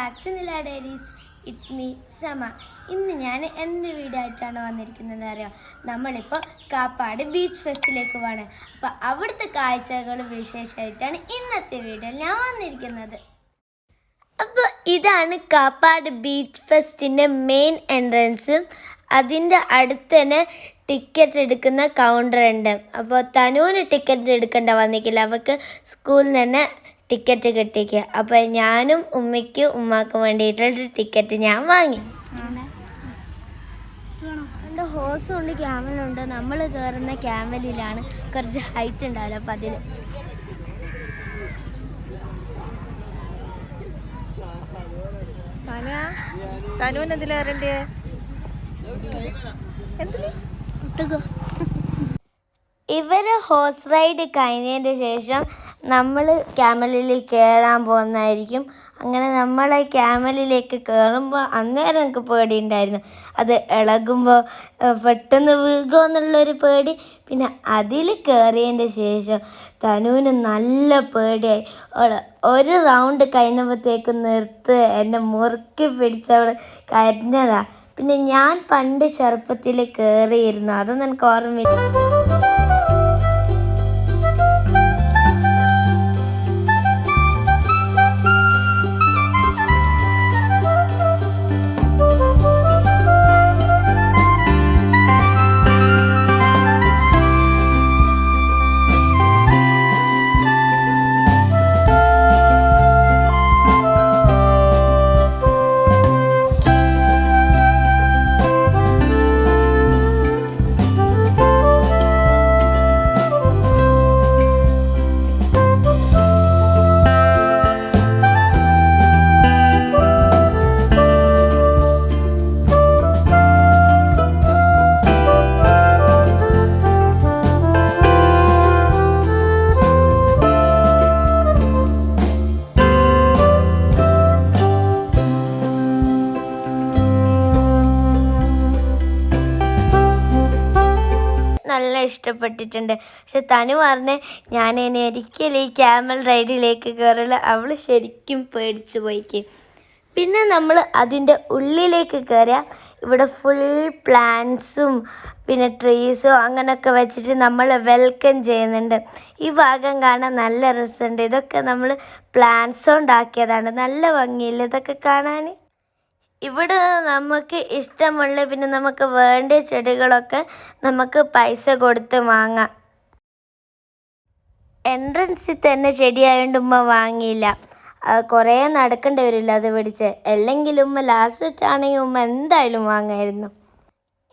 Back to നില diaries. It's me സമ. ഇന്ന് ഞാൻ എന്ത് വീഡിയോ ആയിട്ടാണ് വന്നിരിക്കുന്നത് അറിയാം. നമ്മളിപ്പോൾ കാപ്പാട് ബീച്ച് ഫെസ്റ്റിലേക്ക് പോവാണ്. അപ്പോൾ അവിടുത്തെ കാഴ്ചകൾ വിശേഷമായിട്ടാണ് ഇന്നത്തെ വീഡിയോയിൽ ഞാൻ വന്നിരിക്കുന്നത്. അപ്പോൾ ഇതാണ് കാപ്പാട് ബീച്ച് ഫെസ്റ്റിൻ്റെ മെയിൻ എൻട്രൻസ്. അതിൻ്റെ അടുത്ത് തന്നെ ടിക്കറ്റ് എടുക്കുന്ന കൗണ്ടർ ഉണ്ട്. അപ്പോൾ തനുവിന് ടിക്കറ്റ് എടുക്കേണ്ട വന്നിക്കില്ല, അവൾക്ക് സ്കൂളിൽ നിന്ന് തന്നെ ടിക്കറ്റ് കിട്ടിക്കുക. അപ്പോൾ ഞാനും ഉമ്മാക്കും വേണ്ടിയിട്ടുള്ള ടിക്കറ്റ് ഞാൻ വാങ്ങി. എൻ്റെ ഹോഴ്സും ഉണ്ട്, ക്യാമലുണ്ട്. നമ്മൾ കയറുന്ന ക്യാമലിലാണ്, കുറച്ച് ഹൈറ്റ് ഉണ്ടാവില്ല. അപ്പം അതിൽ തനുവിന് എന്തിനാ കയറണ്ടേ? ഇവർ ഹോഴ്സ് റൈഡ് കഴിഞ്ഞതിന് ശേഷം നമ്മൾ ക്യാമലിൽ കയറാൻ പോകുന്നതായിരിക്കും. അങ്ങനെ നമ്മൾ ക്യാമലിലേക്ക് കയറുമ്പോൾ അന്നേരം എനിക്ക് പേടിയുണ്ടായിരുന്നു. അത് ഇളകുമ്പോൾ പെട്ടെന്ന് വീഴുമോ എന്നുള്ളൊരു പേടി. പിന്നെ അതിൽ കയറിയതിൻ്റെ ശേഷം തനുവിന് നല്ല പേടിയായി. ഒരു റൗണ്ട് കഴിഞ്ഞപ്പോഴത്തേക്ക് നിർത്ത് എന്നെ മുറുക്കി പിടിച്ചവൾ കരഞ്ഞതാ. പിന്നെ ഞാൻ പണ്ട് ചെറുപ്പത്തിൽ കയറിയിരുന്നു, അതൊന്നും എനിക്ക് ഓർമ്മയില്ല. നല്ല ഇഷ്ടപ്പെട്ടിട്ടുണ്ട്. പക്ഷെ തനു പറഞ്ഞ് ഞാൻ ഇനി ഒരിക്കലും ഈ ക്യാമൽ റൈഡിലേക്ക് കയറില്ല. അവൾ ശരിക്കും പേടിച്ചു പോയിക്ക്. പിന്നെ നമ്മൾ അതിൻ്റെ ഉള്ളിലേക്ക് കയറിയാൽ ഇവിടെ ഫുൾ പ്ലാന്റ്സും പിന്നെ ട്രീസും അങ്ങനെയൊക്കെ വെച്ചിട്ട് നമ്മൾ വെൽക്കം ചെയ്യുന്നുണ്ട്. ഈ ഭാഗം കാണാൻ നല്ല രസമുണ്ട്. ഇതൊക്കെ നമ്മൾ പ്ലാന്റ്സ് കൊണ്ടാക്കിയതാണ്. നല്ല ഭംഗിയില്ല ഇതൊക്കെ കാണാൻ. ഇവിടെ നമുക്ക് ഇഷ്ടമുള്ള പിന്നെ നമുക്ക് വേണ്ട ചെടികളൊക്കെ നമുക്ക് പൈസ കൊടുത്ത് വാങ്ങാം. എൻട്രൻസിൽ തന്നെ ചെടിയായതുകൊണ്ട് ഉമ്മ വാങ്ങിയില്ല. കുറേ നടക്കേണ്ടി വരില്ല അത് പിടിച്ച്. അല്ലെങ്കിൽ ഉമ്മ ലാസ്റ്റ് വെച്ചാണെങ്കിൽ ഉമ്മ എന്തായാലും വാങ്ങായിരുന്നു.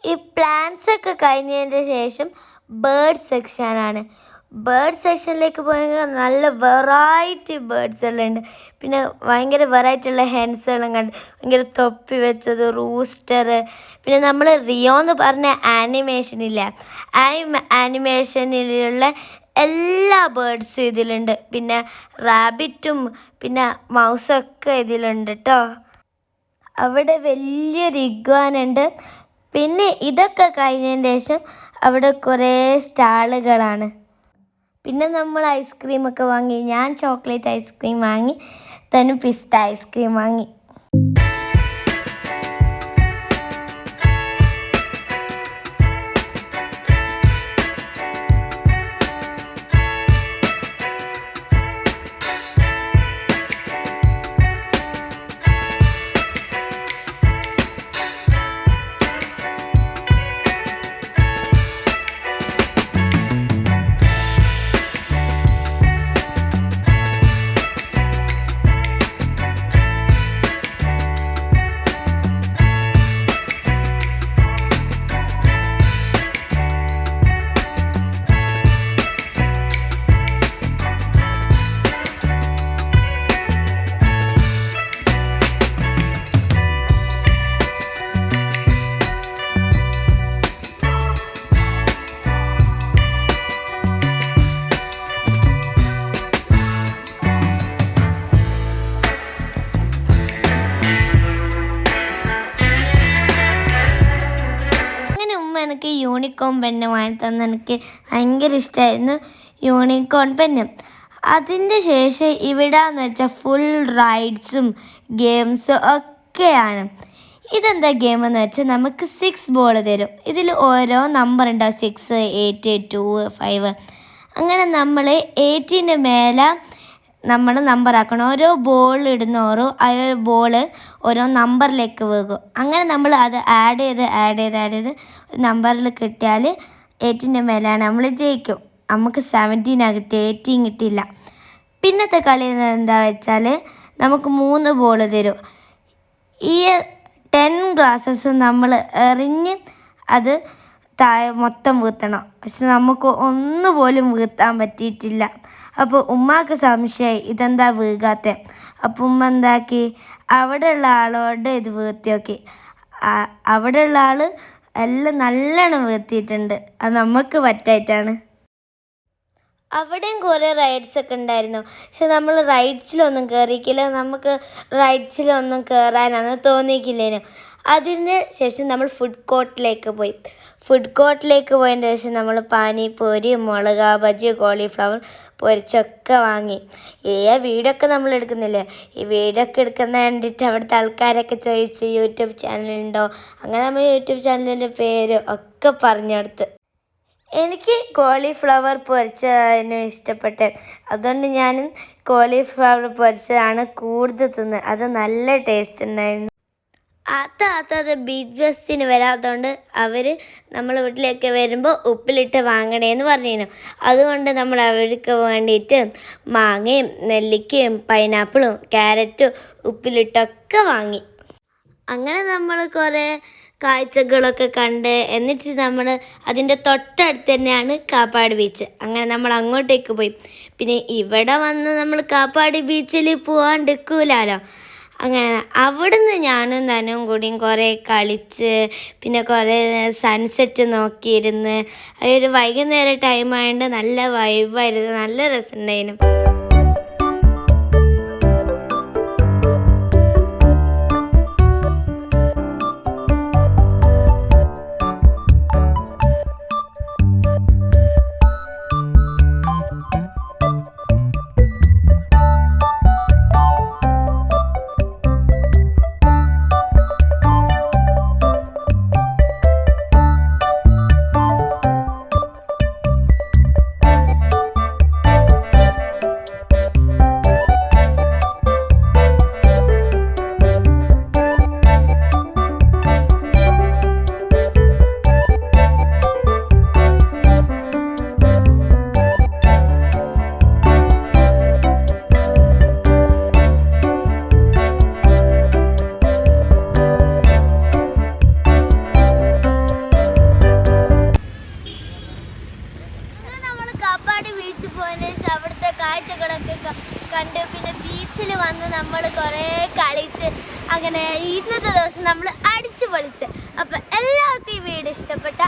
ഈ പ്ലാന്റ്സ് ഒക്കെ കഴിഞ്ഞതിന് ശേഷം ബേർഡ് സെക്ഷനാണ്. ബേർഡ് സെക്ഷനിലേക്ക് പോയെങ്കിൽ നല്ല വെറൈറ്റി ബേർഡ്സെല്ലാം ഉണ്ട്. പിന്നെ ഭയങ്കര വെറൈറ്റി ഉള്ള ഹെൻസുകളും കണ്ട്, ഭയങ്കര തൊപ്പി വെച്ചത്, റൂസ്റ്റർ. പിന്നെ നമ്മൾ റിയോ എന്ന് പറഞ്ഞ ആനിമേഷനില്ല, ആനിമേഷനിലുള്ള എല്ലാ ബേർഡ്സും ഇതിലുണ്ട്. പിന്നെ റാബിറ്റും പിന്നെ മൗസൊക്കെ ഇതിലുണ്ട് കേട്ടോ. അവിടെ വലിയൊരു ഇഗ്വാനുണ്ട്. പിന്നെ ഇതൊക്കെ കഴിഞ്ഞതിന് ശേഷം അവിടെ കുറേ സ്റ്റാളുകളാണ്. പിന്നെ നമ്മൾ ഐസ്ക്രീമൊക്കെ വാങ്ങി. ഞാൻ ചോക്ലേറ്റ് ഐസ്ക്രീം വാങ്ങി, തനു പിസ്ത ഐസ്ക്രീം വാങ്ങി. എനിക്ക് യൂണിക്കോൺ പെന്ന് വാങ്ങി തന്ന എനിക്ക് ഭയങ്കര ഇഷ്ടമായിരുന്നു യൂണിക്കോൺ പെന്ന്. അതിൻ്റെ ശേഷം ഇവിടെ എന്ന് വെച്ചാൽ ഫുൾ റൈഡ്സും ഗെയിംസും ഒക്കെയാണ്. ഇതെന്താ ഗെയിം എന്ന് വെച്ചാൽ നമുക്ക് 6 ബോൾ തരും. ഇതിൽ ഓരോ നമ്പർ ഉണ്ടാവും, 6, 8, 2, 5. അങ്ങനെ നമ്മൾ 8ൻ്റെ മേലെ നമ്മൾ നമ്പർ ആക്കണം. ഓരോ ബോൾ ഇടുന്നോറും ആ ഒരു ബോൾ ഓരോ നമ്പറിലേക്ക് വീകും. അങ്ങനെ നമ്മൾ അത് ആഡ് ചെയ്ത് നമ്പറിൽ കിട്ടിയാൽ 8ൻ്റെ മേലാണ് നമ്മൾ ജയിക്കും. നമുക്ക് 17 കിട്ടി, 18 കിട്ടിയില്ല. പിന്നത്തെ കളി എന്താ വെച്ചാൽ നമുക്ക് 3 ബോൾ തരും. ഈ 10 ഗ്ലാസ്സസ് നമ്മൾ എറിഞ്ഞ് അത് താഴെ മൊത്തം വീഴ്ത്തണം. പക്ഷെ നമുക്ക് ഒന്നുപോലും വീഴ്ത്താൻ പറ്റിയിട്ടില്ല. അപ്പോൾ ഉമ്മാക്ക് സംശയമായി ഇതെന്താ വീഴാത്തത്. അപ്പോൾ ഉമ്മ എന്താക്കി, അവിടെയുള്ള ആളോട് ഇത് വീഴ്ത്തി നോക്കി. അവിടെയുള്ള ആൾ എല്ലാം നല്ലോണം വീഴ്ത്തിയിട്ടുണ്ട്. അത് നമുക്ക് പറ്റായിട്ടാണ്. അവിടെയും കുറേ റൈഡ്സൊക്കെ ഉണ്ടായിരുന്നു. പക്ഷെ നമ്മൾ റൈഡ്സിലൊന്നും കയറിയിക്കില്ല. നമുക്ക് റൈഡ്സിലൊന്നും കയറാനൊന്നും തോന്നിയിക്കില്ലേനു. അതിന് ശേഷം നമ്മൾ ഫുഡ് കോർട്ടിലേക്ക് പോയി. ഫുഡ് കോർട്ടിലേക്ക് പോയതിന് ശേഷം നമ്മൾ പാനിപൂരി, മുളക് ബജി, കോളിഫ്ലവർ പൊരിച്ചൊക്കെ വാങ്ങി. ഈ വീഡിയോ ഒക്കെ നമ്മൾ എടുക്കുന്നില്ലേ, ഈ വീഡിയോ ഒക്കെ എടുക്കുന്ന കണ്ടിട്ട് അവിടുത്തെ ആൾക്കാരൊക്കെ ചോദിച്ച് യൂട്യൂബ് ചാനലുണ്ടോ. അങ്ങനെ നമ്മൾ യൂട്യൂബ് ചാനലിൻ്റെ പേര് ഒക്കെ പറഞ്ഞു കൊടുത്ത്. എനിക്ക് കോളിഫ്ലവർ പൊരിച്ചതാണ് ഇഷ്ടപ്പെട്ടത്. അതുകൊണ്ട് ഞാനും കോളിഫ്ലവർ പൊരിച്ചതാണ് കൂടുതൽ തിന്നത്. അത് നല്ല ടേസ്റ്റ് ഉണ്ടായിരുന്നു. അത് ബീച്ച് ഫെസ്റ്റിന് വരാത്തതുകൊണ്ട് അവർ നമ്മൾ വീട്ടിലേക്ക് വരുമ്പോൾ ഉപ്പിലിട്ട് വാങ്ങണേന്ന് പറഞ്ഞിരുന്നു. അതുകൊണ്ട് നമ്മൾ അവർക്ക് വേണ്ടിയിട്ട് മാങ്ങയും നെല്ലിക്കയും പൈനാപ്പിളും ക്യാരറ്റും ഉപ്പിലിട്ടൊക്കെ വാങ്ങി. അങ്ങനെ നമ്മൾ കുറേ കാഴ്ചകളൊക്കെ കണ്ട് എന്നിട്ട് നമ്മൾ അതിൻ്റെ തൊട്ടടുത്ത് തന്നെയാണ് കാപ്പാട് ബീച്ച്. അങ്ങനെ നമ്മൾ അങ്ങോട്ടേക്ക് പോയി. പിന്നെ ഇവിടെ വന്ന് നമ്മൾ കാപ്പാട് ബീച്ചിൽ പോകാണ്ടിരിക്കൂലോ. അങ്ങനെ അവിടുന്ന് ഞാനും ധനവും കൂടിയും കുറേ കളിച്ച് പിന്നെ കുറേ സൺസെറ്റ് നോക്കിയിരുന്ന്. ഒരു വൈകുന്നേരം ടൈമായതുകൊണ്ട് നല്ല വൈബായിരുന്നു, നല്ല രസമുണ്ടായിരുന്നു. അവിടുത്തെ കാഴ്ചകളൊക്കെ കണ്ട് പിന്നെ ബീച്ചിൽ വന്ന് നമ്മൾ കുറേ കളിച്ച് അങ്ങനെ ഇന്നത്തെ ദിവസം നമ്മൾ അടിച്ചു പൊളിച്ച്. അപ്പം എല്ലാവർക്കും ഈ വീഡിയോ ഇഷ്ടപ്പെട്ട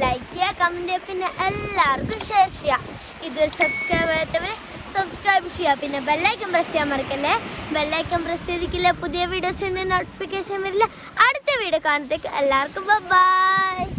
ലൈക്ക് ചെയ്യുക, കമൻറ്റ് ചെയ്യുക, പിന്നെ എല്ലാവർക്കും ഷെയർ ചെയ്യുക. ഇതൊരു സബ്സ്ക്രൈബ് ചെയ്യാത്തവർ സബ്സ്ക്രൈബ് ചെയ്യുക. പിന്നെ ബെല്ലൈക്കൺ പ്രസ് ചെയ്യാൻ മറക്കല്ലേ. ബെല്ലൈക്കൺ പ്രസ് ചെയ്തിട്ടില്ല പുതിയ വീഡിയോസിൻ്റെ നോട്ടിഫിക്കേഷൻ വരില്ല. അടുത്ത വീഡിയോ കാണുന്നത്തേക്ക് എല്ലാവർക്കും ബൈ.